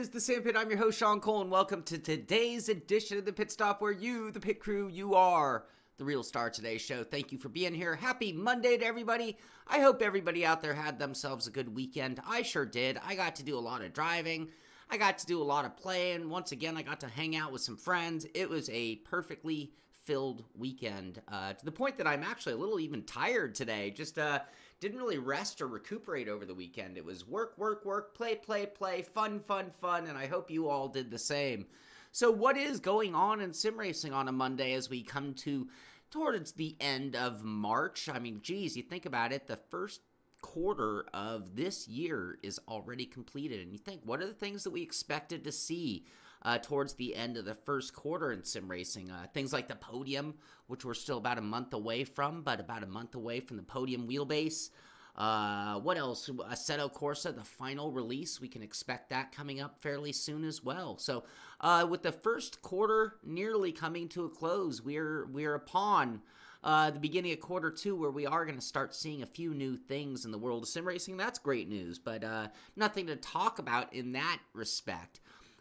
is the Simpit. I'm your host, Shaun, and welcome to today's edition of the Pit Stop, where you, the pit crew, you are the real star of today's show. Thank you for being here. Happy Monday to everybody. I hope everybody out there had themselves a good weekend. I sure did. I got to do a lot of driving. I got to do a lot of playing. Once again, I got to hang out with some friends. It was a perfectly filled weekend, to the point that I'm actually a little even tired today. Just didn't really rest or recuperate over the weekend. It was work, work, work, play, play, play, fun, fun, fun, and I hope you all did the same. So what is going on in sim racing on a Monday as we come towards the end of March? I mean, geez, you think about it, the first quarter of this year is already completed, and you think, what are the things that we expected to see towards the end of the first quarter in sim racing? Things like the podium, which we're still about a month away from, but about a month away from the podium wheelbase. What else? Assetto Corsa, the final release, we can expect that coming up fairly soon as well. So with the first quarter nearly coming to a close, we're upon the beginning of quarter two, where we are going to start seeing a few new things in the world of sim racing. That's great news, but nothing to talk about in that respect.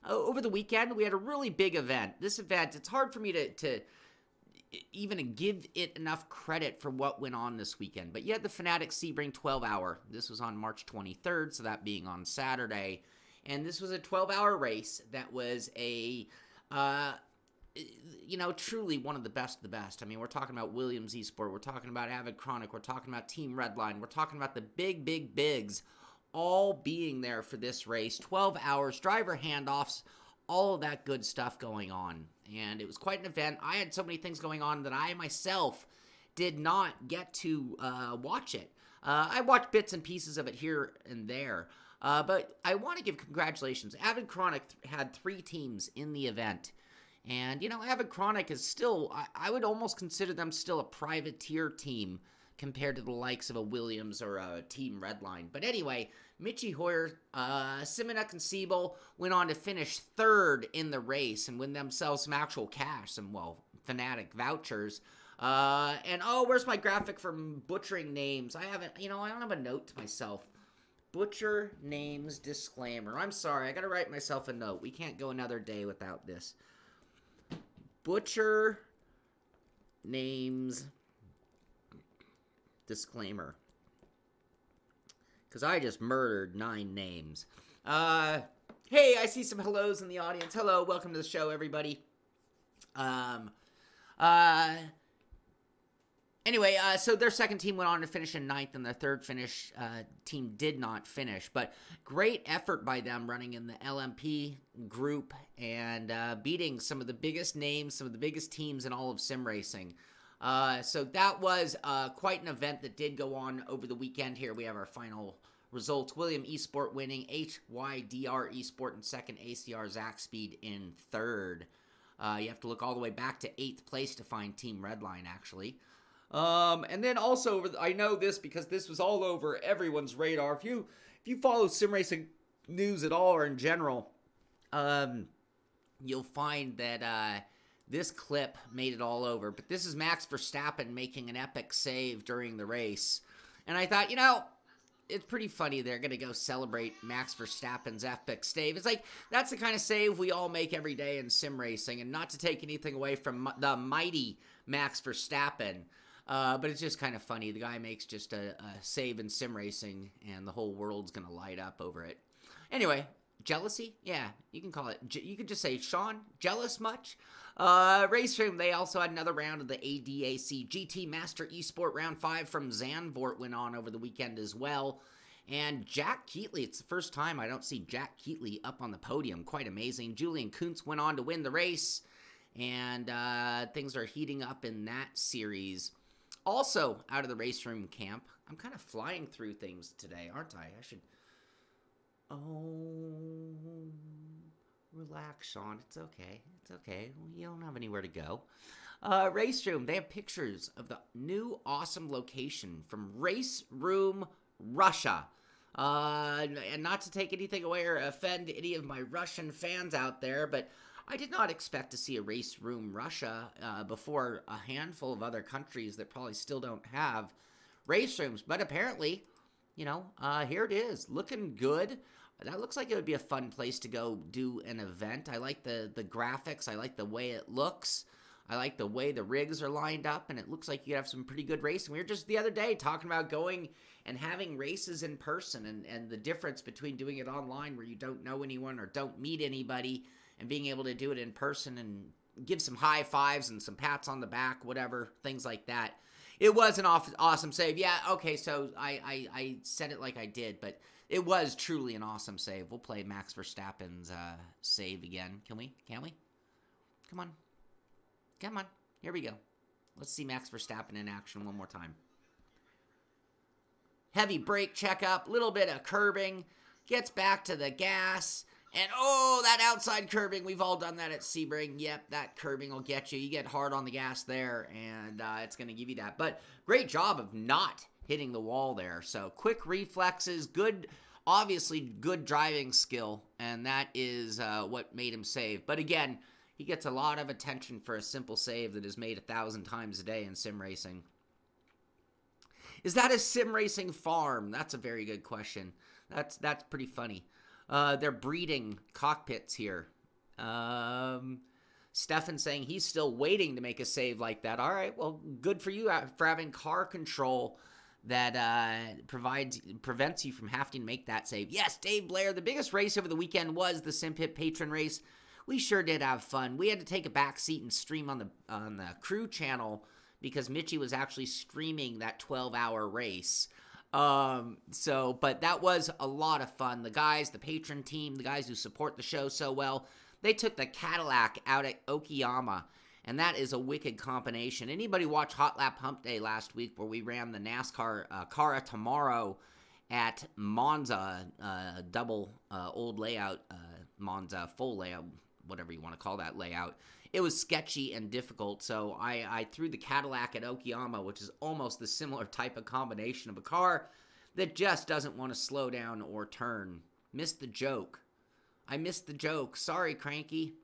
Over the weekend, we had a really big event. This event, it's hard for me to even give it enough credit for what went on this weekend. But you had the Fanatics Sebring 12-hour. This was on March 23rd, so that being on Saturday. And this was a 12-hour race that was a, truly one of the best of the best. I mean, we're talking about Williams Esport. We're talking about Avid Chronic. We're talking about Team Redline. We're talking about the big, big bigs all being there for this race. 12 hours, driver handoffs, all of that good stuff going on. And it was quite an event. I had so many things going on that I myself did not get to watch it. I watched bits and pieces of it here and there. But I want to give congratulations. Avid Chronic had 3 teams in the event. And, Avid Chronic is still, I would almost consider them still a privateer team compared to the likes of a Williams or a Team Redline. But anyway, Mitchie Hoyer, Simonek and Siebel went on to finish 3rd in the race and win themselves some actual cash, some, Fanatic vouchers. Where's my graphic for butchering names? I don't have a note to myself. Butcher names disclaimer. I'm sorry, I gotta write myself a note. We can't go another day without this. Butcher names disclaimer, because I just murdered 9 names. Hey, I see some hellos in the audience. Hello, welcome to the show, everybody. Anyway, so their second team went on to finish in 9th, and their third team did not finish. But great effort by them running in the LMP group and beating some of the biggest names, some of the biggest teams in all of sim racing. So that was quite an event that did go on over the weekend. Here we have our final results. William Esport winning, HYDR Esport in 2nd, ACR Zach Speed in 3rd. You have to look all the way back to 8th place to find Team Redline, actually. And then also, I know this because this was all over everyone's radar. If you follow sim racing news at all or in general, you'll find that this clip made it all over. But this is Max Verstappen making an epic save during the race. And I thought, it's pretty funny they're going to go celebrate Max Verstappen's epic save. It's like, that's the kind of save we all make every day in sim racing. And not to take anything away from the mighty Max Verstappen, but it's just kind of funny. The guy makes just a save in sim racing, and the whole world's going to light up over it. Anyway, jealousy? Yeah, you can call it. You could just say, Shaun, jealous much? Raceroom, they also had another round of the ADAC GT Master Esport Round 5 from Zandvoort went on over the weekend as well. And Jack Keatley, it's the first time I don't see Jack Keatley up on the podium. Quite amazing. Julian Kuntz went on to win the race, and things are heating up in that series. Also, out of the Raceroom camp, I'm kind of flying through things today, aren't I? I should... Oh... Relax, Shaun. It's okay. It's okay. You don't have anywhere to go. Raceroom, they have pictures of the new awesome location from Raceroom Russia. And not to take anything away or offend any of my Russian fans out there, but I did not expect to see a Raceroom Russia before a handful of other countries that probably still don't have race rooms. But apparently, here it is. Looking good. That looks like it would be a fun place to go do an event. I like the graphics. I like the way it looks. I like the way the rigs are lined up, and it looks like you have some pretty good racing. We were just the other day talking about going and having races in person and the difference between doing it online where you don't know anyone or don't meet anybody and being able to do it in person and give some high fives and some pats on the back, whatever, things like that. It was an awesome save. Yeah, okay, so I said it like I did, but it was truly an awesome save. We'll play Max Verstappen's save again. Can we? Can we? Come on. Come on. Here we go. Let's see Max Verstappen in action one more time. Heavy brake checkup, little bit of curbing, gets back to the gas, and oh, that outside curbing, we've all done that at Sebring. Yep, that curbing will get you. You get hard on the gas there, and it's going to give you that. But great job of not hitting the wall there. So quick reflexes, good, obviously good driving skill, and that is what made him save. But again, he gets a lot of attention for a simple save that is made 1,000 times a day in sim racing. Is that a sim racing farm? That's a very good question. That's pretty funny. They're breeding cockpits here. Stefan saying he's still waiting to make a save like that. All right, well, good for you for having car control that prevents you from having to make that save. Yes, Dave Blair, the biggest race over the weekend was the Simpit patron race. We sure did have fun. We had to take a back seat and stream on the crew channel because Mitchie was actually streaming that 12-hour race. But that was a lot of fun. The guys, the patron team, the guys who support the show so well, they took the Cadillac out at Okayama, and that is a wicked combination. Anybody watch Hot Lap Hump Day last week where we ran the NASCAR Cara Tomorrow at Monza, double old layout, Monza full layout, whatever you want to call that layout. It was sketchy and difficult, so I threw the Cadillac at Okayama, which is almost the similar type of combination of a car that just doesn't want to slow down or turn. Missed the joke. I missed the joke. Sorry, Cranky.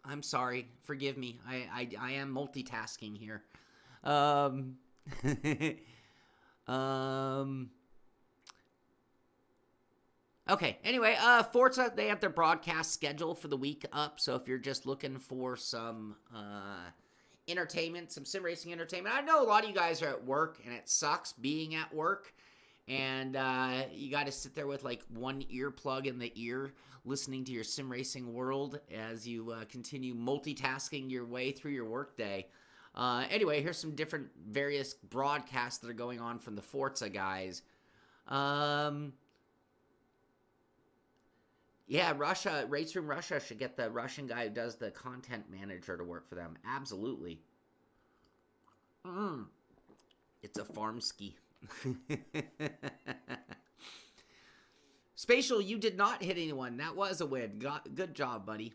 I'm sorry. Forgive me. I am multitasking here. Okay, anyway, Forza, they have their broadcast schedule for the week up, so if you're just looking for some entertainment, some sim racing entertainment, I know a lot of you guys are at work, and it sucks being at work, and you got to sit there with like one earplug in the ear, listening to your sim racing world as you continue multitasking your way through your workday. Anyway, here's some different various broadcasts that are going on from the Forza guys. Yeah, Russia, Raceroom Russia should get the Russian guy who does the content manager to work for them. Absolutely. It's a farm ski. Spatial, you did not hit anyone. That was a win. Good job, buddy.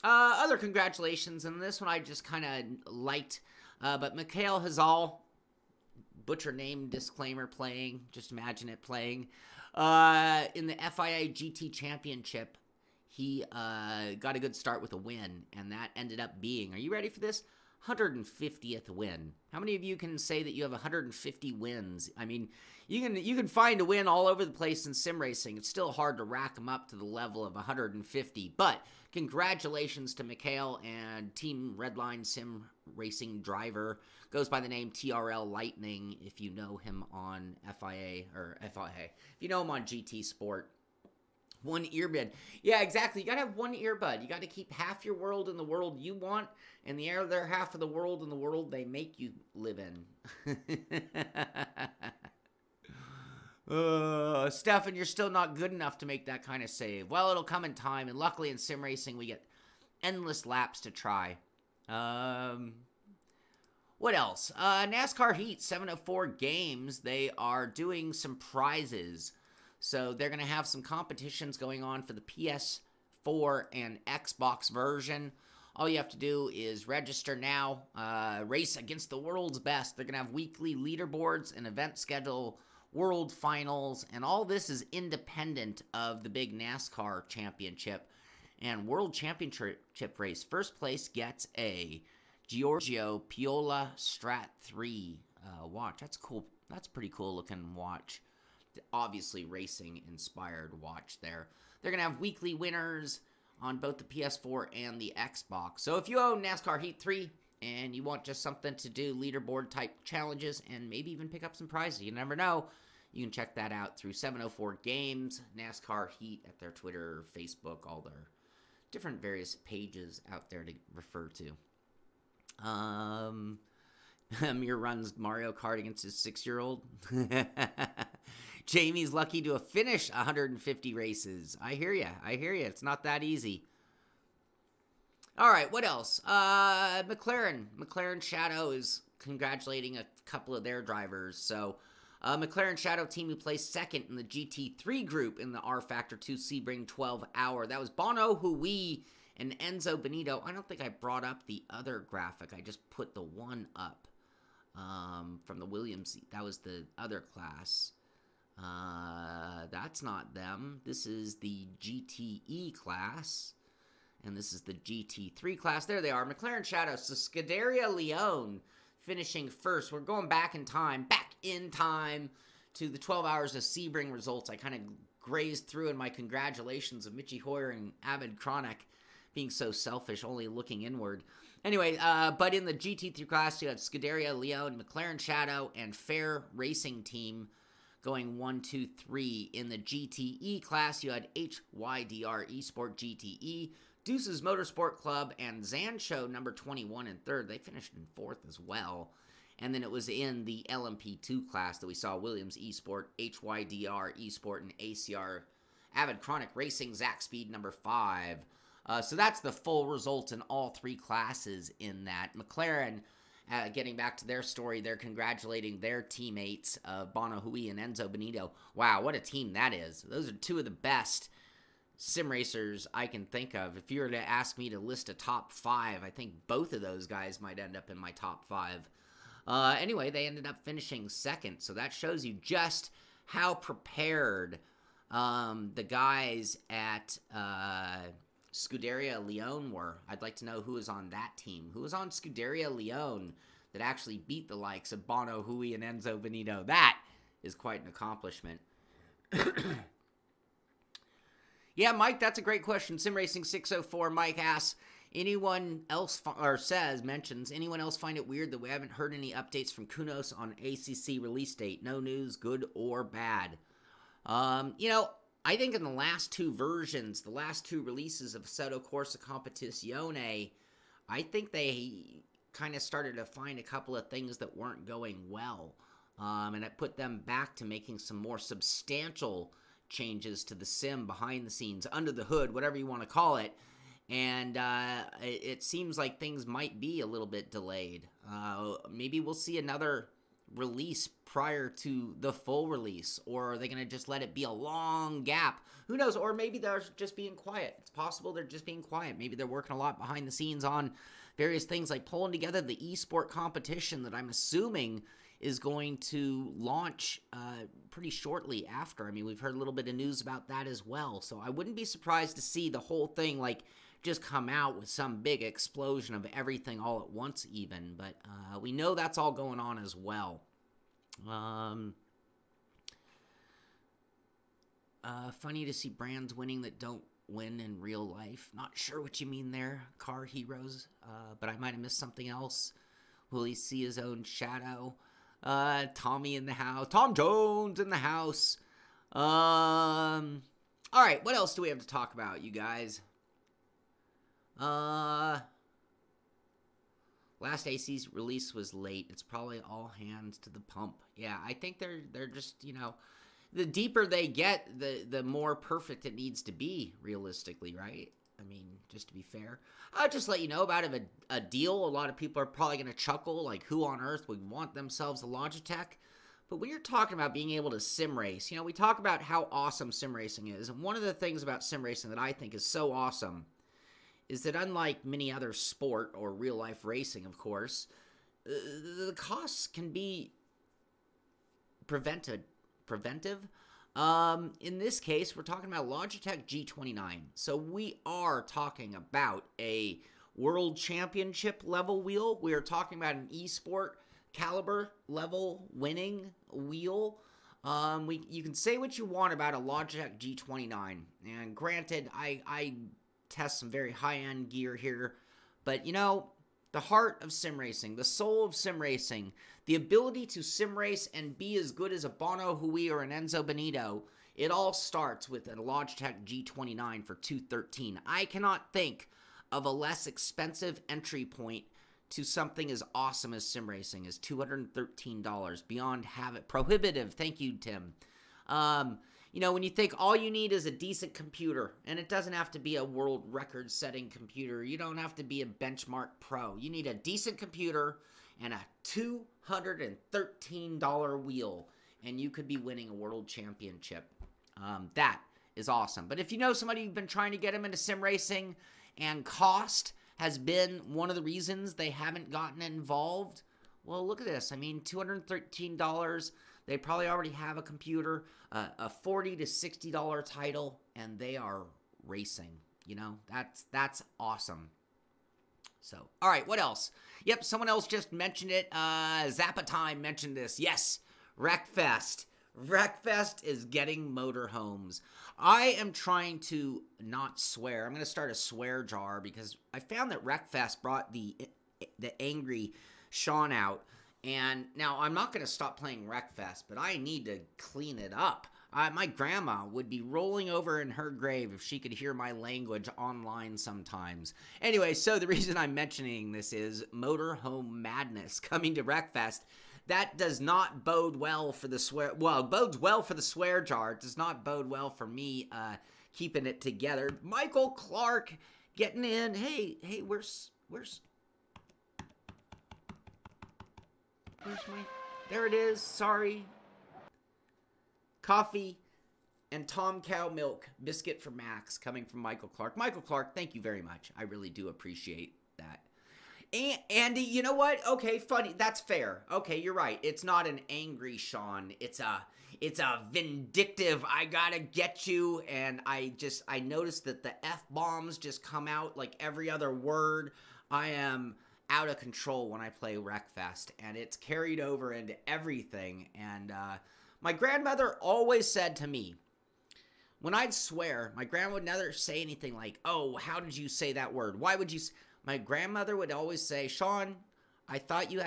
Other congratulations, and this one I just kind of liked. But Mikhail Hazal, butcher name disclaimer playing. Just imagine it playing. In the FIA GT Championship, he got a good start with a win, and that ended up being, are you ready for this? 150th win. How many of you can say that you have 150 wins? I mean, you can find a win all over the place in sim racing. It's still hard to rack them up to the level of 150, but congratulations to Mikhail and Team Redline Sim Racing driver. Goes by the name TRL Lightning if you know him on FIA, if you know him on GT Sport. One earbud. Yeah, exactly. You got to have one earbud. You got to keep half your world in the world you want, and the other half of the world in the world they make you live in. Stefan, you're still not good enough to make that kind of save. Well, it'll come in time, and luckily in sim racing we get endless laps to try. What else? NASCAR Heat 704 games. They are doing some prizes. So they're going to have some competitions going on for the PS4 and Xbox version. All you have to do is register now, race against the world's best. They're going to have weekly leaderboards, an event schedule, world finals, and all this is independent of the big NASCAR championship and world championship race. First place gets a Giorgio Piola Strat 3 watch. That's cool. That's a pretty cool looking watch. obviously racing-inspired watch there. They're going to have weekly winners on both the PS4 and the Xbox. So if you own NASCAR Heat 3 and you want just something to do, leaderboard-type challenges, and maybe even pick up some prizes, you never know, you can check that out through 704 Games, NASCAR Heat at their Twitter, Facebook, all their different various pages out there to refer to. Amir runs Mario Kart against his 6-year-old. Jamie's lucky to have finished 150 races. I hear you. I hear you. It's not that easy. All right, what else? McLaren Shadow is congratulating a couple of their drivers. So, McLaren Shadow team who placed second in the GT3 group in the R Factor 2 Sebring 12 hour. That was Bono Hui and Enzo Benito. I don't think I brought up the other graphic. I just put the one up from the Williams. That was the other class. That's not them. This is the GTE class. And this is the GT3 class. There they are. McLaren Shadow. So Scuderia Leone finishing first. We're going back in time to the 12 hours of Sebring results. I kind of grazed through in my congratulations of Michi Hoyer and Avid Chronic being so selfish, only looking inward. Anyway, but in the GT3 class, you had Scuderia Leone, McLaren Shadow, and Fair Racing Team going 1, 2, 3. In the GTE class, you had HYDR Esport GTE, Deuces Motorsport Club, and Zancho number 21 and 3rd. They finished in 4th as well. And then it was in the LMP2 class that we saw Williams Esport, HYDR Esport, and ACR Avid Chronic Racing Zach Speed number 5. So that's the full result in all 3 classes in that. McLaren, getting back to their story, they're congratulating their teammates, Bono Hui and Enzo Benito. Wow, what a team that is. Those are 2 of the best sim racers I can think of. If you were to ask me to list a top 5, I think both of those guys might end up in my top 5. Anyway, they ended up finishing second, so that shows you just how prepared the guys at Scuderia Leone were. I'd like to know who was on that team. Who was on Scuderia Leone that actually beat the likes of Bono Hui and Enzo Benito? That is quite an accomplishment. Yeah, Mike, that's a great question. SimRacing604, Mike asks, anyone else, mentions, anyone else find it weird that we haven't heard any updates from Kunos on ACC release date? No news, good or bad. You know, I think in the last 2 versions, the last 2 releases of Assetto Corsa Competizione, I think they kind of started to find a couple of things that weren't going well. And it put them back to making some more substantial changes to the sim behind the scenes, under the hood, whatever you want to call it. And it seems like things might be a little bit delayed. Maybe we'll see another release prior to the full release, or are they going to just let it be a long gap? Who knows? Or maybe they're just being quiet. It's possible they're just being quiet. Maybe they're working a lot behind the scenes on various things, like pulling together the esport competition that I'm assuming is going to launch pretty shortly after. I mean, we've heard a little bit of news about that as well. So I wouldn't be surprised to see the whole thing like just come out with some big explosion of everything all at once even. But we know that's all going on as well. Funny to see brands winning that don't win in real life. Not sure what you mean there, Car Heroes, but I might have missed something else. Will he see his own shadow? Tommy in the house. Tom Jones in the house. All right, what else do we have to talk about, you guys? Last AC's release was late. It's probably all hands to the pump. Yeah, I think they're just, you know, the deeper they get, the more perfect it needs to be, realistically, right? I mean, just to be fair. I'll just let you know about a deal. A lot of people are probably going to chuckle, like, who on earth would want themselves a Logitech? But when you're talking about being able to sim race, you know, we talk about how awesome sim racing is. And one of the things about sim racing that I think is so awesome is that unlike many other sport or real life racing, of course, the costs can be preventive. In this case, we're talking about Logitech G29. So we are talking about a world championship level wheel. We are talking about an esport caliber level winning wheel. You can say what you want about a Logitech G29, and granted, I test some very high-end gear here, but you know, the heart of sim racing, the soul of sim racing, the ability to sim race and be as good as a Bono Hui or an Enzo Benito, it all starts with a Logitech G29 for $213. I cannot think of a less expensive entry point to something as awesome as sim racing as $213. Beyond prohibitive. Thank you, Tim. You know, when you think all you need is a decent computer, and it doesn't have to be a world record setting computer. You don't have to be a benchmark pro. You need a decent computer and a $213 wheel, and you could be winning a world championship. That is awesome. But if you know somebody who's been trying to get them into sim racing and cost has been one of the reasons they haven't gotten involved, well, look at this. I mean, $213. They probably already have a computer, a $40 to $60 title, and they are racing. You know, that's awesome. So, all right, what else? Yep, someone else just mentioned it. Zappa Time mentioned this. Yes, Wreckfest. Wreckfest is getting motorhomes. I am trying to not swear. I'm going to start a swear jar because I found that Wreckfest brought the angry Shaun out. And now I'm not going to stop playing Wreckfest, but I need to clean it up. My grandma would be rolling over in her grave if she could hear my language online sometimes. Anyway, so the reason I'm mentioning this is Motorhome Madness coming to Wreckfest. That does not bode well for the swear. Well, it bodes well for the swear jar. It does not bode well for me keeping it together. Michael Clark getting in. Hey, where's my... There it is. Sorry. Coffee and Tom Cow Milk biscuit for Max coming from Michael Clark. Michael Clark, thank you very much. I really do appreciate that. And Andy, you know what? Okay, funny. That's fair. Okay, you're right. It's not an angry Shaun. It's a vindictive, I gotta get you. And I noticed that the F-bombs just come out like every other word. I am out of control when I play Wreckfest, and it's carried over into everything. And my grandmother always said to me, when I'd swear, my grandma would never say anything like, oh, how did you say that word? Why would you... My grandmother would always say, Shaun, I thought you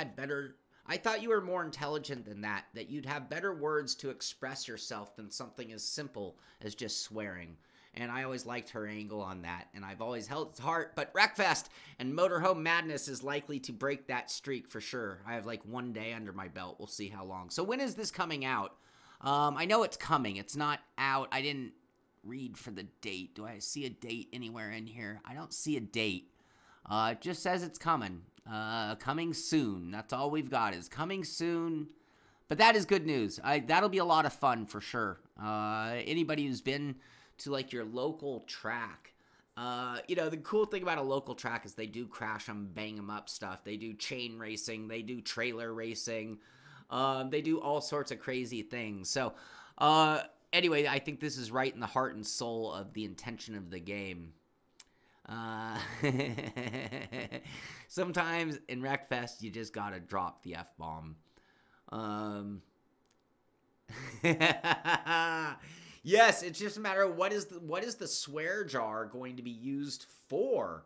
were more intelligent than that you'd have better words to express yourself than something as simple as just swearing. And I always liked her angle on that, and I've always held it to heart. But Wreckfest and Motorhome Madness is likely to break that streak for sure. I have like one day under my belt. We'll see how long. So when is this coming out? I know it's coming. It's not out. I didn't read for the date. Do I see a date anywhere in here? I don't see a date. It just says it's coming. Coming soon. That's all we've got is coming soon. But that is good news. That'll be a lot of fun for sure. Anybody who's been to like your local track, you know, the cool thing about a local track is they do crash them, bang them up stuff. They do chain racing. They do trailer racing. They do all sorts of crazy things. So, anyway, I think this is right in the heart and soul of the intention of the game. Sometimes in Wreckfest, you just gotta drop the F-bomb. Yes, it's just a matter of what is the swear jar going to be used for?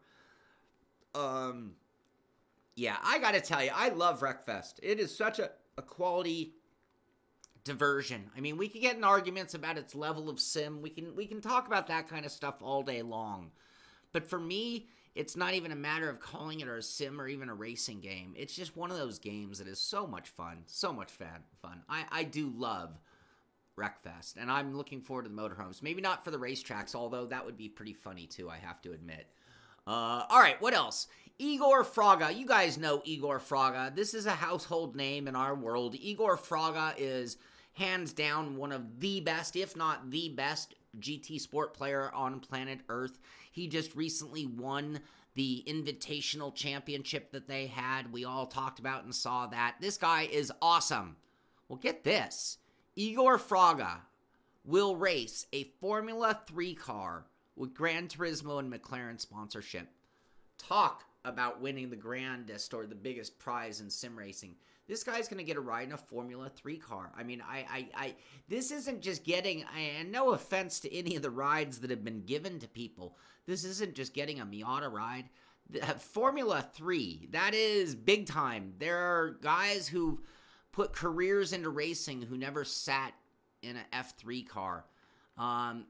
Yeah, I gotta tell you, I love Wreckfest. It is such a quality diversion. I mean, we can get in arguments about its level of sim. We can talk about that kind of stuff all day long. But for me, it's not even a matter of calling it a sim or even a racing game. It's just one of those games that is so much fun. So much fun. I do love Wreckfest, and I'm looking forward to the motorhomes. Maybe not for the racetracks, although that would be pretty funny too, I have to admit. All right, what else? Igor Fraga. You guys know Igor Fraga. This is a household name in our world. Igor Fraga is hands down one of the best, if not the best, GT sport player on planet Earth. He just recently won the Invitational Championship that they had. We all talked about and saw that. This guy is awesome. Well, get this. Igor Fraga will race a Formula 3 car with Gran Turismo and McLaren sponsorship. Talk about winning the grandest or the biggest prize in sim racing. This guy's going to get a ride in a Formula 3 car. I mean, this isn't just getting, and no offense to any of the rides that have been given to people, this isn't just getting a Miata ride. Formula 3, that is big time. There are guys who put careers into racing who never sat in an F3 car.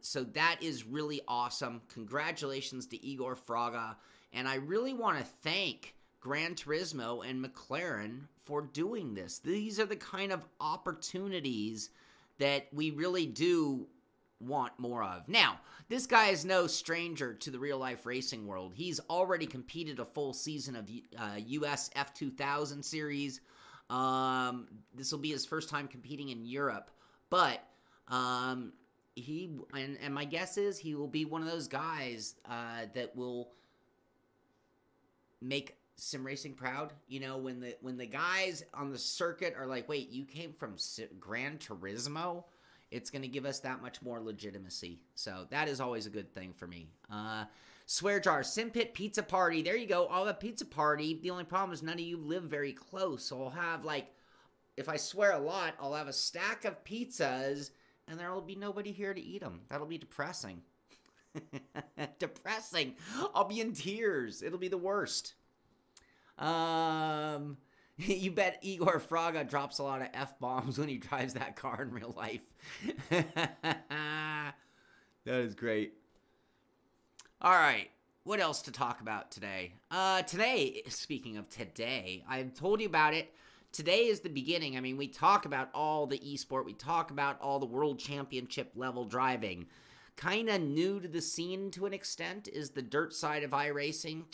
So that is really awesome. Congratulations to Igor Fraga. And I really want to thank Gran Turismo and McLaren for doing this. These are the kind of opportunities that we really do want more of. Now, this guy is no stranger to the real-life racing world. He's already competed a full season of US F2000 series. This will be his first time competing in Europe. But and my guess is he will be one of those guys that will make sim racing proud. You know, when the guys on the circuit are like, wait, you came from Gran Turismo? It's going to give us that much more legitimacy. So that is always a good thing for me. Swear jar, Simpit pizza party. There you go. I'll have a pizza party. The only problem is none of you live very close. So I'll have, like, if I swear a lot, I'll have a stack of pizzas and there will be nobody here to eat them. That'll be depressing. Depressing. I'll be in tears. It'll be the worst. You bet Igor Fraga drops a lot of F-bombs when he drives that car in real life. That is great. All right. What else to talk about today? Today, speaking of today, I've told you about it. Today is the beginning. I mean, we talk about all the esport. We talk about all the world championship level driving. Kind of new to the scene to an extent is the dirt side of iRacing.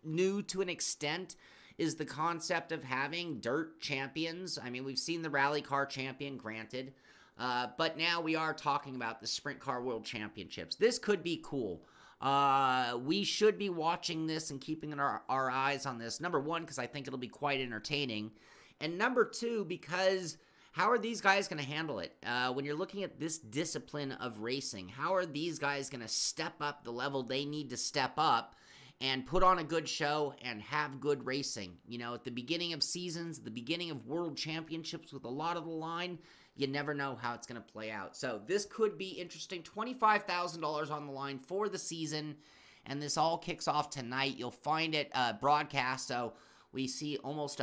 New to an extent is the concept of having dirt champions. I mean, we've seen the rally car champion, granted. But now we are talking about the sprint car world championships. This could be cool. We should be watching this and keeping our eyes on this. Number one, because I think it'll be quite entertaining. And number two, because how are these guys going to handle it? When you're looking at this discipline of racing, how are these guys going to step up the level they need to step up and put on a good show and have good racing? You know, at the beginning of seasons, the beginning of world championships with a lot of the line, you never know how it's going to play out. So this could be interesting. $25,000 on the line for the season, and this all kicks off tonight. You'll find it broadcast, so we see almost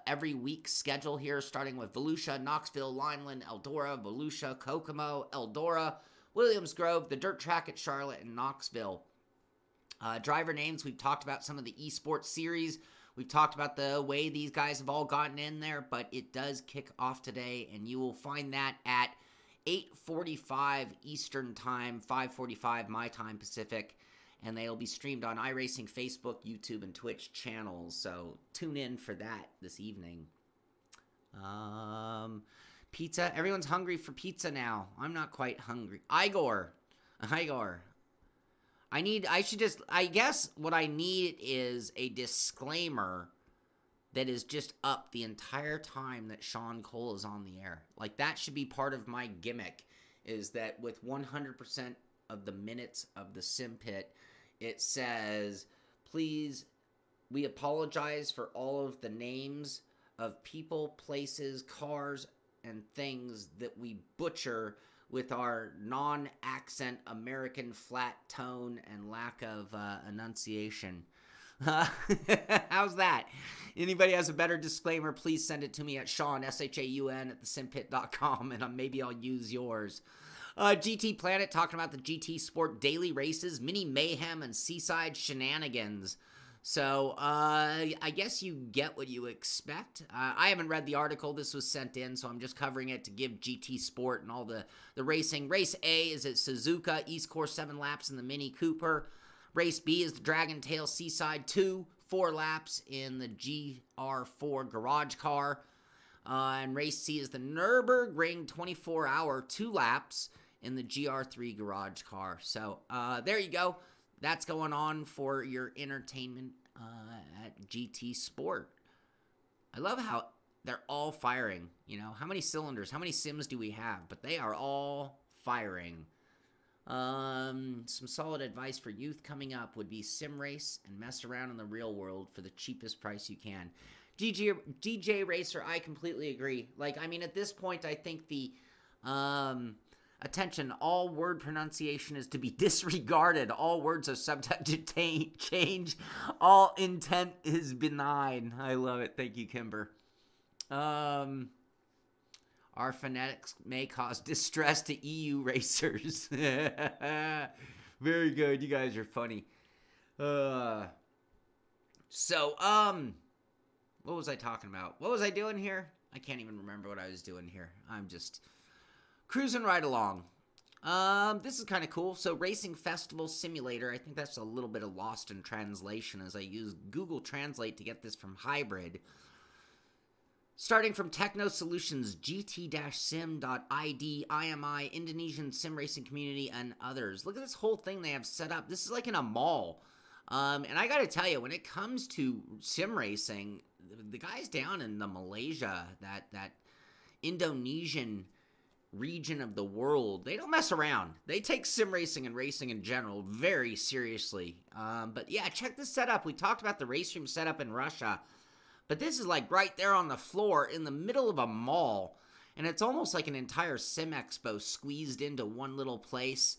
every week schedule here, starting with Volusia, Knoxville, Lineland, Eldora, Volusia, Kokomo, Eldora, Williams Grove, the dirt track at Charlotte, and Knoxville. Driver names, we've talked about some of the esports series. We've talked about the way these guys have all gotten in there, but it does kick off today, and you will find that at 8:45 Eastern Time, 5:45 my time Pacific, and they'll be streamed on iRacing, Facebook, YouTube, and Twitch channels, so tune in for that this evening. Pizza, everyone's hungry for pizza now. I'm not quite hungry. Igor. I guess what I need is a disclaimer that is just up the entire time that Shaun Cole is on the air. Like, that should be part of my gimmick, is that with 100% of the minutes of the Sim Pit, it says, please, we apologize for all of the names of people, places, cars, and things that we butcher with our non-accent American flat tone and lack of enunciation. How's that? Anybody has a better disclaimer, please send it to me at Shaun, S-H-A-U-N, at thesimpit.com, and maybe I'll use yours. GT Planet, talking about the GT Sport daily races, mini mayhem, and seaside shenanigans. So, I guess you get what you expect. I haven't read the article. This was sent in, so I'm just covering it to give GT Sport and all the racing. Race A is at Suzuka, East Course 7 laps in the Mini Cooper. Race B is the Dragon Tail Seaside 2, 4 laps in the GR4 Garage Car. And Race C is the Nürburgring 24-hour, 2 laps in the GR3 Garage Car. So, there you go. That's going on for your entertainment at GT Sport. I love how they're all firing. You know, how many cylinders, how many sims do we have? But they are all firing. Some solid advice for youth coming up would be sim race and mess around in the real world for the cheapest price you can. DJ Racer, I completely agree. Like, I mean, at this point, I think the, attention, all word pronunciation is to be disregarded. All words are subject to change. All intent is benign. I love it. Thank you, Kimber. Our fanatics may cause distress to EU racers. Very good. You guys are funny. What was I talking about? What was I doing here? I can't even remember what I was doing here. I'm just cruising right along. This is kind of cool. So, Racing Festival Simulator. I think that's a little bit of lost in translation as I use Google Translate to get this from Hybrid. Starting from Techno Solutions, GT-Sim.id, IMI, Indonesian sim racing community, and others. Look at this whole thing they have set up. This is like in a mall. And I got to tell you, when it comes to sim racing, the guys down in the Malaysia, that Indonesian region of the world, they don't mess around. They take sim racing and racing in general very seriously. But yeah, check this setup. We talked about the Raceroom setup in Russia. But this is like right there on the floor in the middle of a mall. And it's almost like an entire sim expo squeezed into one little place.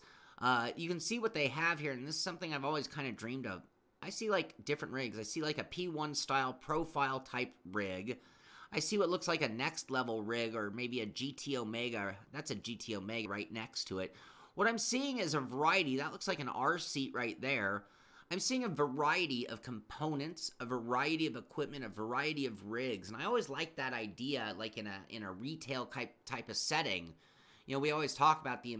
You can see what they have here. And this is something I've always kind of dreamed of. I see like different rigs. I see like a P1 style profile type rig. I see what looks like a next level rig or maybe a GT Omega. That's a GT Omega right next to it. What I'm seeing is a variety. That looks like an R seat right there. I'm seeing a variety of components, a variety of equipment, a variety of rigs, and I always like that idea, like in a retail type of setting. You know, we always talk about the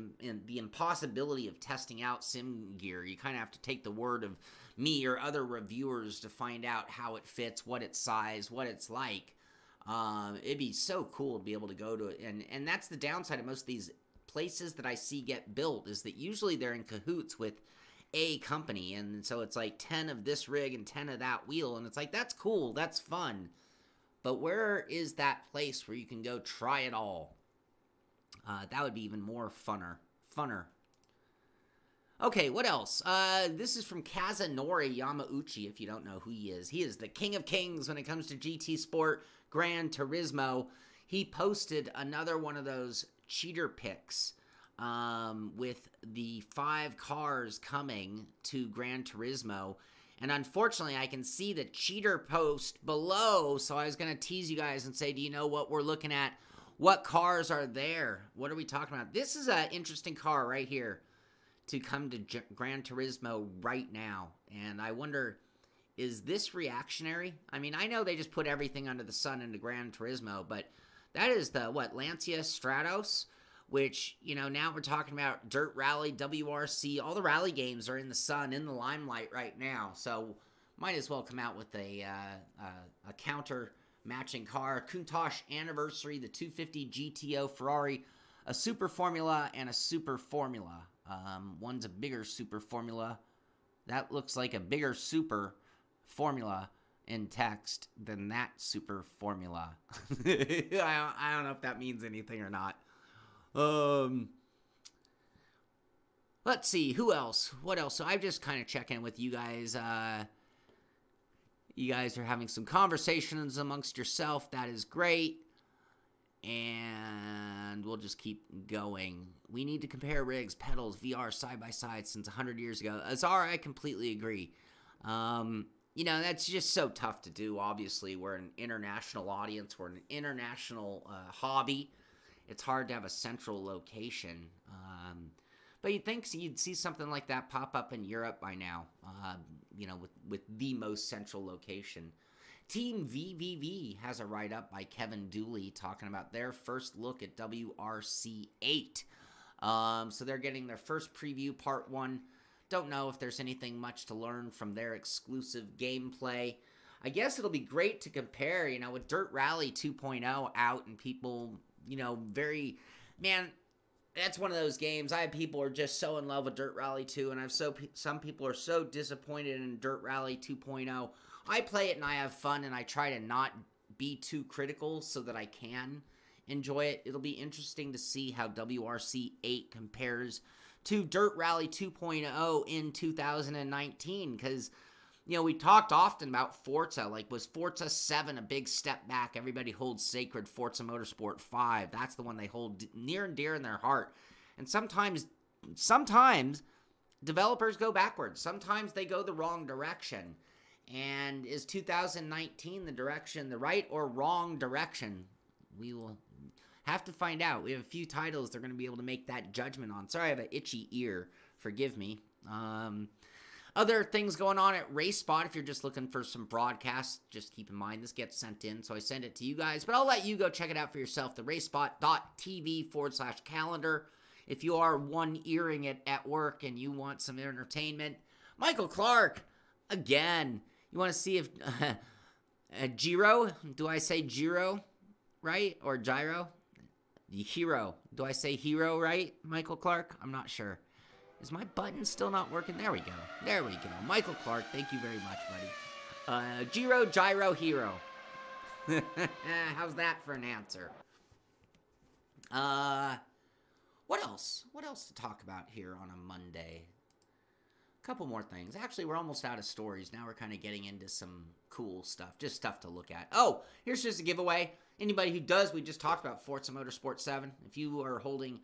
impossibility of testing out sim gear. You kind of have to take the word of me or other reviewers to find out how it fits, what its size, what it's like. It'd be so cool to be able to go to it, and that's the downside of most of these places that I see get built, is that usually they're in cahoots with a company, and so it's like 10 of this rig and 10 of that wheel, and it's like, that's cool, that's fun, but where is that place where you can go try it all? That would be even more funner. Okay, what else? This is from Kazunori Yamauchi, if you don't know who he is. He is the king of kings when it comes to GT Sport, Gran Turismo. He posted another one of those cheater pics with the 5 cars coming to Gran Turismo. And unfortunately, I can see the cheater post below, so I was going to tease you guys and say, do you know what we're looking at? What cars are there? What are we talking about? This is an interesting car right here to come to Gran Turismo right now. And I wonder, is this reactionary? I mean, I know they just put everything under the sun into Gran Turismo, but that is the, what, Lancia Stratos? Which, you know, now we're talking about Dirt Rally, WRC. All the rally games are in the sun, in the limelight right now. So, might as well come out with a counter matching car. Countach Anniversary, the 250 GTO Ferrari, a Super Formula, and a Super Formula. One's a bigger Super Formula. That looks like a bigger Super Formula in text than that Super Formula. I don't know if that means anything or not. Let's see, who else? What else? So I'm just kind of checking with you guys. You guys are having some conversations amongst yourself. That is great. And we'll just keep going. We need to compare rigs, pedals, VR side by side since 100 years ago. Azar, I completely agree. You know, that's just so tough to do. Obviously, we're an international audience. We're an international hobby. It's hard to have a central location. But you'd think you'd see something like that pop up in Europe by now, you know, with the most central location. Team VVV has a write-up by Kevin Dooley talking about their first look at WRC 8. So they're getting their first preview, part 1. Don't know if there's anything much to learn from their exclusive gameplay. I guess it'll be great to compare, you know, with Dirt Rally 2.0 out and people, you know, man, that's one of those games. I have people who are just so in love with Dirt Rally 2, and some people are so disappointed in Dirt Rally 2.0. I play it and I have fun, and I try to not be too critical so that I can enjoy it. It'll be interesting to see how WRC 8 compares to Dirt Rally 2.0 in 2019, because, you know, we talked often about Forza. Like, was Forza 7 a big step back? Everybody holds sacred Forza Motorsport 5. That's the one they hold near and dear in their heart. And sometimes developers go backwards. Sometimes they go the wrong direction. And is 2019 the right or wrong direction? We will have to find out. We have a few titles they're going to be able to make that judgment on. Sorry, I have an itchy ear. Forgive me. Other things going on at RaceSpot. If you're just looking for some broadcasts, just keep in mind this gets sent in, so I send it to you guys. But I'll let you go check it out for yourself. The racespot.tv/calendar. If you are one-earing it at work and you want some entertainment. Michael Clark, again. You want to see if Giro, do I say Giro right? Or Gyro? Hero. Do I say hero right, Michael Clark? I'm not sure. Is my button still not working? There we go. There we go. Michael Clark, thank you very much, buddy. Giro, Gyro, Hero. How's that for an answer? What else? What else to talk about here on a Monday? A couple more things. Actually, we're almost out of stories. Now we're kind of getting into some cool stuff. Just stuff to look at. Oh, here's just a giveaway. Anybody who does, we just talked about Forza Motorsport 7. If you are holding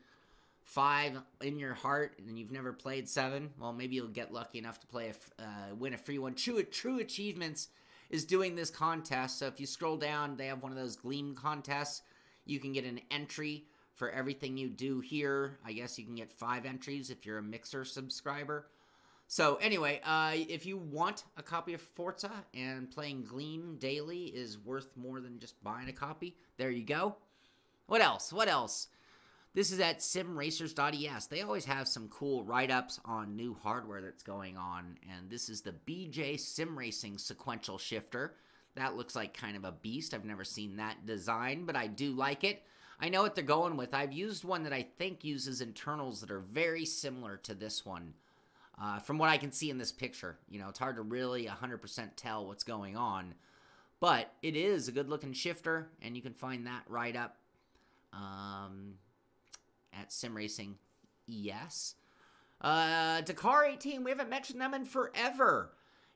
5 in your heart and you've never played 7, well, maybe you'll get lucky enough to play win a free one. True Achievements is doing this contest. So if you scroll down, they have one of those Gleam contests. You can get an entry for everything you do here. I guess you can get 5 entries if you're a Mixer subscriber. So anyway, if you want a copy of Forza and playing Gleam daily is worth more than just buying a copy, there you go. What else? What else? This is at simracers.es. They always have some cool write-ups on new hardware that's going on, and this is the BJ Sim Racing sequential shifter. That looks like kind of a beast. I've never seen that design, but I do like it. I know what they're going with. I've used one that I think uses internals that are very similar to this one. From what I can see in this picture, you know, it's hard to really 100% tell what's going on, but it is a good-looking shifter, and you can find that right up at Sim Racing ES. Dakar 18, we haven't mentioned them in forever.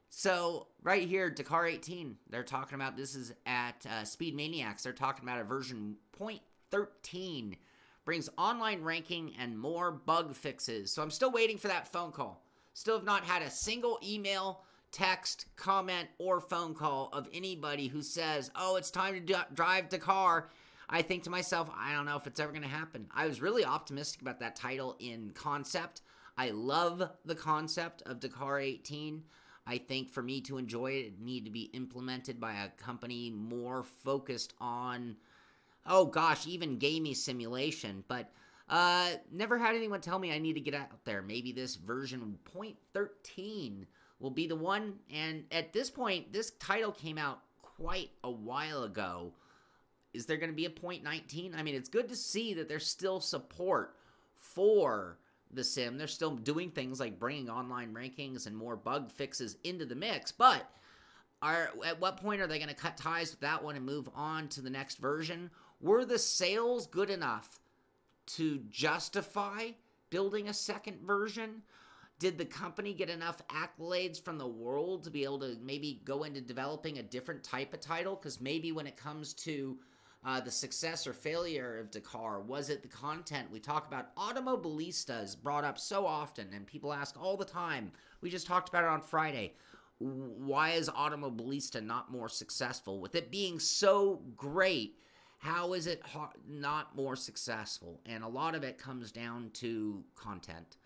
So right here, Dakar 18, they're talking about, this is at Speed Maniacs, they're talking about a version 0.13, brings online ranking and more bug fixes. So I'm still waiting for that phone call. Still have not had a single email, text, comment, or phone call of anybody who says, oh, it's time to drive Dakar. I think to myself, I don't know if it's ever going to happen. I was really optimistic about that title in concept. I love the concept of Dakar 18. I think for me to enjoy it, it need to be implemented by a company more focused on, oh gosh, even gaming simulation. But never had anyone tell me I need to get out there. Maybe this version 0.13 will be the one. And at this point, this title came out quite a while ago. Is there going to be a 0.19? I mean, it's good to see that there's still support for the sim. They're still doing things like bringing online rankings and more bug fixes into the mix. But at what point are they going to cut ties with that one and move on to the next version? Were the sales good enough to justify building a second version? Did the company get enough accolades from the world to be able to maybe go into developing a different type of title? Because maybe when it comes to the success or failure of Dakar, was it the content? We talk about Automobilista is brought up so often, and people ask all the time. We just talked about it on Friday. Why is Automobilista not more successful? With it being so great, how is it not more successful? And a lot of it comes down to content.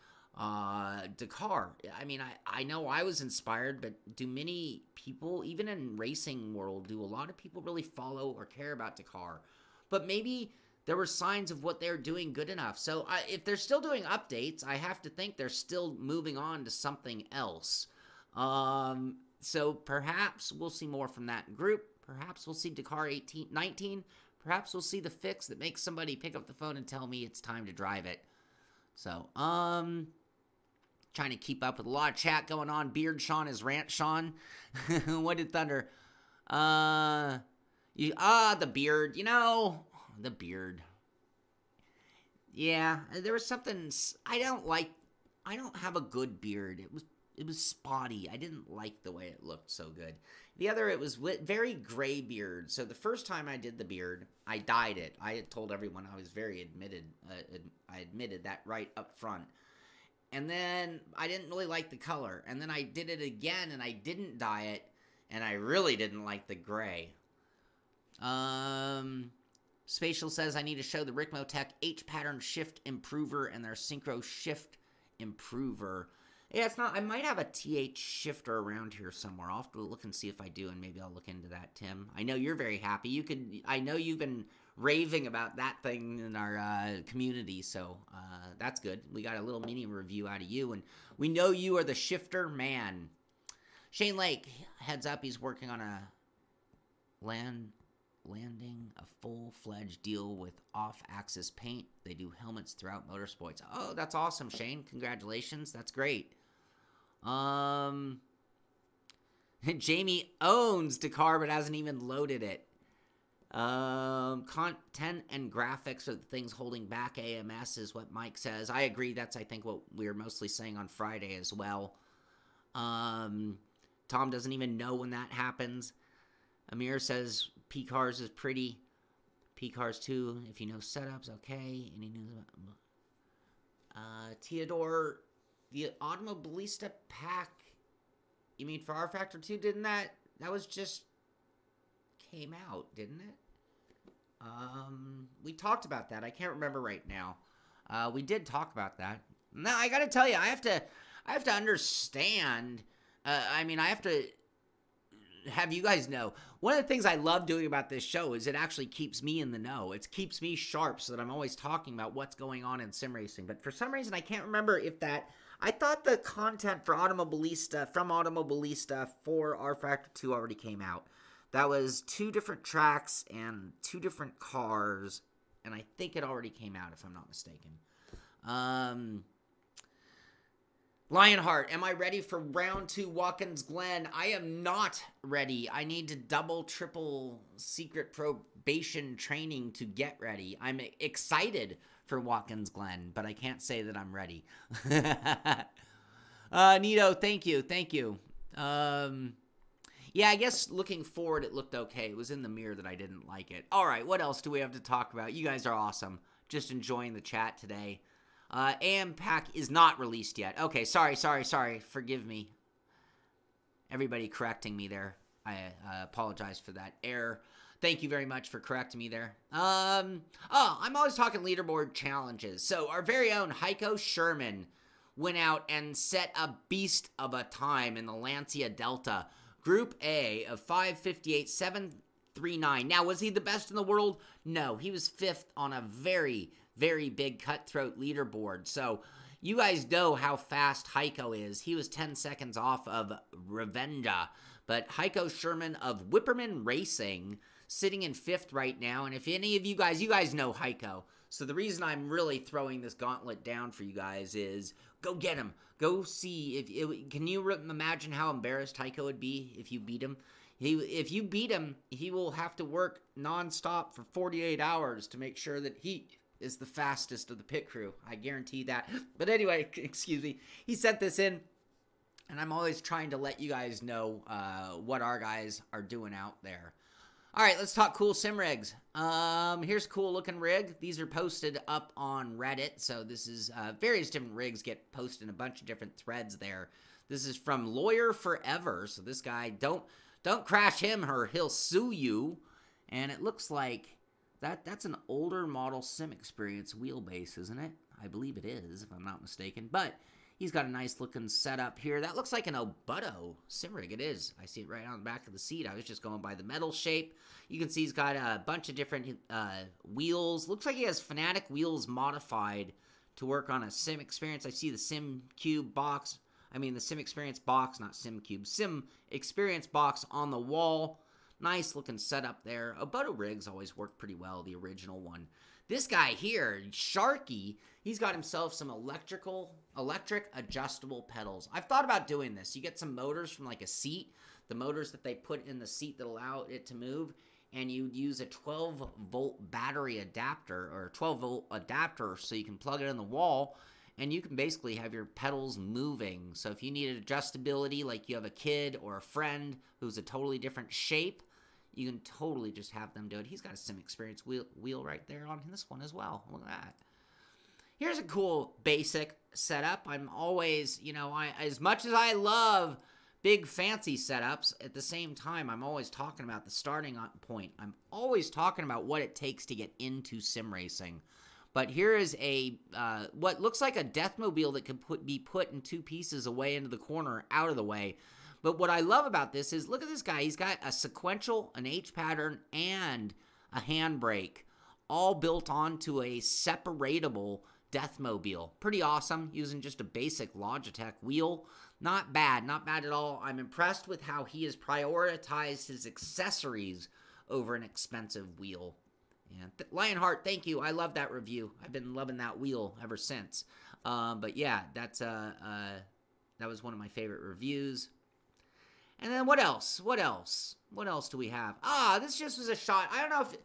Dakar, I mean, I know I was inspired, but do many people, even in racing world, do a lot of people really follow or care about Dakar? But maybe there were signs of what they're doing good enough. So if they're still doing updates, I have to think they're still moving on to something else. So perhaps we'll see more from that group. Perhaps we'll see Dakar 19. Perhaps we'll see the fix that makes somebody pick up the phone and tell me it's time to drive it. So, trying to keep up with a lot of chat going on. Beard Shaun is Rant Shaun. What did Thunder? The beard. You know, the beard. Yeah, there was something. I don't like don't have a good beard. It was spotty. I didn't like the way it looked so good. The other, it was very gray beard. So the first time I did the beard, I dyed it. I had told everyone I was I admitted that right up front. And then I didn't really like the color. And then I did it again and I didn't dye it. And I really didn't like the gray. Spatial says I need to show the Ricmotech H-pattern shift improver and their synchro shift improver. Yeah, it's not. I might have a TH shifter around here somewhere. I'll have to look and see if I do, and maybe I'll look into that, Tim. I know you're very happy. I know you've been raving about that thing in our community, so that's good. We got a little mini review out of you, and we know you are the shifter man. Shane Lake, heads up, he's working on a landing a full-fledged deal with off-axis paint. They do helmets throughout motorsports. Oh, that's awesome, Shane. Congratulations. That's great. Jamie owns Dakar but hasn't even loaded it. Content and graphics are the things holding back AMS is what Mike says. I agree. That's, I think, what we were mostly saying on Friday as well. Tom doesn't even know when that happens. Amir says P-Cars is pretty. P-Cars 2, if you know setups, okay. Any news about... Theodore, the Automobilista pack, you mean for R Factor 2, didn't that was just came out, didn't it? We talked about that. I can't remember right now. We did talk about that. Now, I gotta tell you, I have to understand, I mean, I have to have you guys know, one of the things I love doing about this show is it actually keeps me in the know. It keeps me sharp so that I'm always talking about what's going on in sim racing. But for some reason, I can't remember if that... I thought the content for Automobilista, for R Factor 2 already came out. That was 2 different tracks and 2 different cars, and I think it already came out, if I'm not mistaken. Lionheart, am I ready for round 2 Watkins Glen? I am not ready. I need to double, triple secret probation training to get ready. I'm excited for Watkins Glen, but I can't say that I'm ready. Nito, thank you. Thank you. Yeah, I guess looking forward, it looked okay. It was in the mirror that I didn't like it. All right, what else do we have to talk about? You guys are awesome. Just enjoying the chat today. AM pack is not released yet. Okay, sorry. Forgive me. Everybody correcting me there. I apologize for that error. Thank you very much for correcting me there. I'm always talking leaderboard challenges. So our very own Heiko Sherman went out and set a beast of a time in the Lancia Delta. Group A of 5:58.739. Now, was he the best in the world? No, he was 5th on a very, very big cutthroat leaderboard. So you guys know how fast Heiko is. He was 10 seconds off of Ravenda. But Heiko Sherman of Whipperman Racing sitting in 5th right now. And if any of you guys know Heiko. So the reason I'm really throwing this gauntlet down for you guys is go get him. Go see. Can you imagine how embarrassed Heiko would be if you beat him? If you beat him, he will have to work nonstop for 48 hours to make sure that he is the fastest of the pit crew. I guarantee that. But anyway, excuse me. He sent this in, and I'm always trying to let you guys know what our guys are doing out there. All right, let's talk cool sim rigs. Here's a cool looking rig. These are posted up on Reddit. So this is various different rigs get posted in a bunch of different threads there. This is from Lawyer Forever. So this guy, don't crash him or he'll sue you. And it looks like that's an older model Sim Experience wheelbase, isn't it? I believe it is, if I'm not mistaken. But he's got a nice looking setup here. That looks like an Obuto sim rig. It is. I see it right on the back of the seat. I was just going by the metal shape. You can see he's got a bunch of different wheels. Looks like he has Fanatic wheels modified to work on a Sim Experience. I see the Sim Cube box. I mean the Sim Experience box, not Sim Cube. Sim Experience box on the wall. Nice looking setup there. Obuto rigs always work pretty well, the original one. This guy here, Sharky, he's got himself some electric adjustable pedals. I've thought about doing this. You get some motors from like a seat, the motors that they put in the seat that allow it to move, and you use a 12-volt battery adapter or 12-volt adapter so you can plug it in the wall, and you can basically have your pedals moving. So if you need adjustability, like you have a kid or a friend who's a totally different shape, you can totally just have them do it. He's got a sim experience wheel right there on this one as well. Look at that. Here's a cool basic setup. I'm always, you know, as much as I love big fancy setups, at the same time, I'm always talking about the starting point. I'm always talking about what it takes to get into sim racing. But here is a, what looks like a Deathmobile that could be put in 2 pieces away into the corner, out of the way. But what I love about this is, look at this guy. He's got a sequential, an H pattern, and a handbrake, all built onto a separatable Deathmobile. Pretty awesome, using just a basic Logitech wheel. Not bad at all. I'm impressed with how he has prioritized his accessories over an expensive wheel. And Lionheart, thank you. I love that review. I've been loving that wheel ever since. But yeah, that was one of my favorite reviews. And then what else? What else do we have? This just was a shot. I don't know if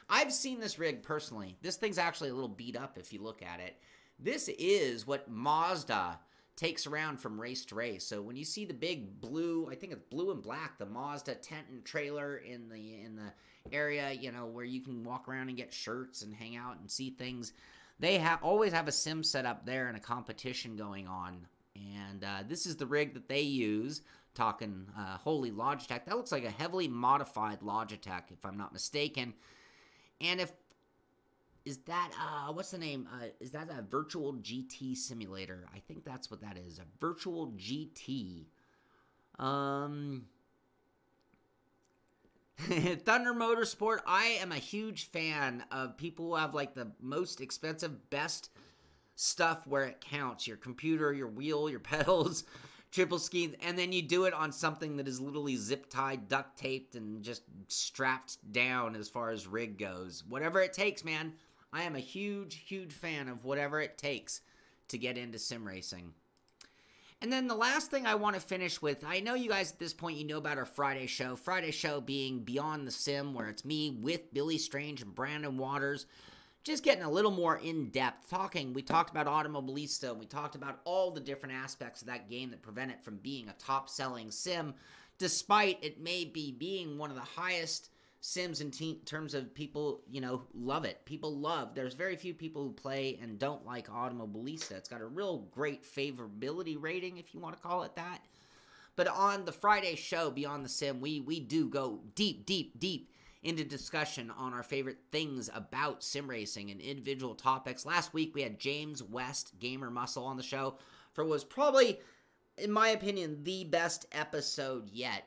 I've seen this rig personally. This thing's actually a little beat up if you look at it. This is what Mazda takes around from race to race. So when you see the big blue, I think it's blue and black, the Mazda tent and trailer in the area, you know, where you can walk around and get shirts and hang out and see things, they always have a sim set up there and a competition going on. And this is the rig that they use. Talking holy Logitech. That looks like a heavily modified Logitech, if I'm not mistaken. And is that, what's the name? Is that a virtual GT simulator? I think that's what that is, a virtual GT. Thunder Motorsport, I am a huge fan of people who have like the most expensive, best stuff where it counts. Your computer, your wheel, your pedals, triple skis, and then you do it on something that is literally zip-tied, duct-taped, and just strapped down as far as rig goes. Whatever it takes, man. I am a huge, huge fan of whatever it takes to get into sim racing. And then the last thing I want to finish with, I know you guys at this point, you know about our Friday show. Friday show being Beyond the Sim, where it's me with Billy Strange and Brandon Waters, just getting a little more in-depth talking. We talked about Automobilista, and we talked about all the different aspects of that game that prevent it from being a top-selling sim, despite it may be being one of the highest sims in terms of people, you know, love it. People love. There's very few people who play and don't like Automobilista. It's got a real great favorability rating, if you want to call it that. But on the Friday show, Beyond the Sim, we do go deep, deep, deep into discussion on our favorite things about sim racing and individual topics. Last week, we had James West, Gamer Muscle, on the show for what was probably, in my opinion, the best episode yet.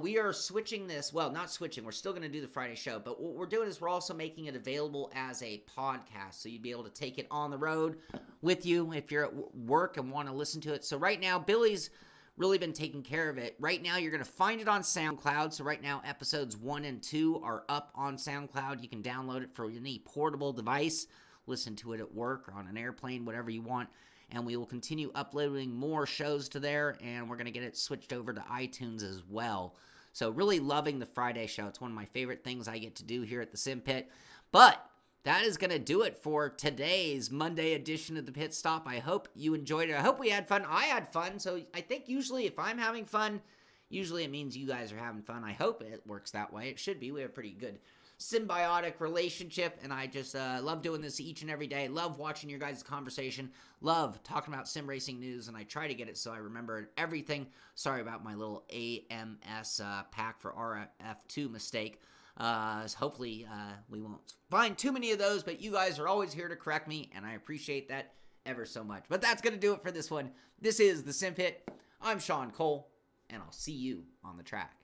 We are switching this, well, not switching, we're still going to do the Friday show, but what we're doing is we're also making it available as a podcast, so you'd be able to take it on the road with you if you're at work and want to listen to it. So right now, Billy's really been taking care of it. Right now, you're going to find it on SoundCloud. So right now, episodes 1 and 2 are up on SoundCloud. You can download it for any portable device, listen to it at work or on an airplane, whatever you want. And we will continue uploading more shows to there, and we're going to get it switched over to iTunes as well. So really loving the Friday show. It's one of my favorite things I get to do here at the Sim Pit. But that is going to do it for today's Monday edition of the Pit Stop. I hope you enjoyed it. I hope we had fun. I had fun. So I think usually if I'm having fun, usually it means you guys are having fun. I hope it works that way. It should be. We have a pretty good symbiotic relationship, and I just love doing this each and every day. Love watching your guys' conversation. Love talking about sim racing news, and I try to get it so I remember everything. Sorry about my little AMS pack for RF2 mistake. Hopefully we won't find too many of those, but you guys are always here to correct me, and I appreciate that ever so much. But that's going to do it for this one. This is the Sim Pit. I'm Shaun Cole, and I'll see you on the track.